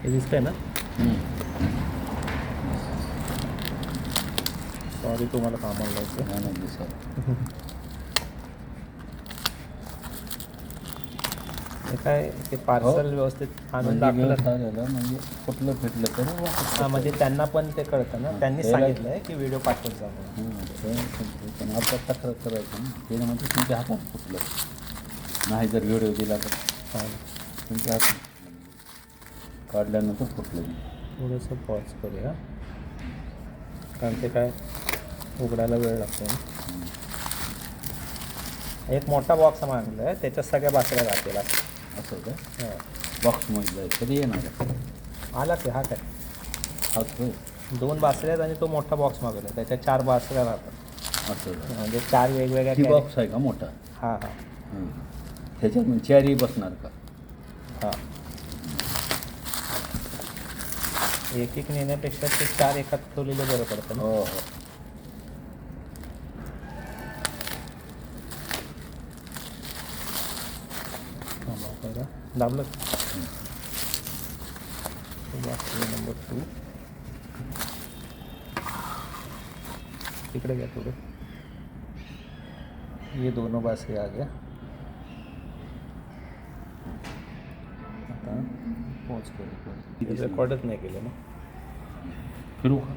हे दिसतंय ना. सॉरी तुम्हाला कामाला लावतो. नाही दिसत. हे काय ते पार्सल व्यवस्थित आणून दाखवलं झालं म्हणजे कुठलं फिटलं तरी हां, म्हणजे त्यांना पण ते कळतं ना. त्यांनी सांगितलं आहे की व्हिडिओ पाठवत जा म्हणून. पण आता तक्रार करायचं ना ते म्हणजे तुमच्या हातात फुटलं नाही जर व्हिडिओ दिला तर तुमच्या हातात काढल्यानंतर फुटलं. थोडंसं पॉज करूया कारण ते काय उघडायला वेळ लागतो ना. एक मोठा बॉक्स मागला आहे त्याच्यात सगळ्या बाकड्या राहतील असं काय हां. बॉक्समध्ये जाईल कधी येणार आला की हा काय हाच होय 2 बासऱ्या आहेत आणि तो मोठा बॉक्स मागवला त्याच्यात 4 बासऱ्या राहतात. असं म्हणजे 4 वेगवेगळ्या ती बॉक्स आहे का मोठा हां हां ह्याच्यात चेअरही बसणार का हां. एक एक नेण्यापेक्षा ते 4 एकात ठेवलेले बरं पडतं ना. हो हो दाबलं नंबर 2 तिकडे गया थोड़े. ये दोनों बासरी आ गया. आता पोच करू. रेकॉर्डच नाही केलं ना. फिरू का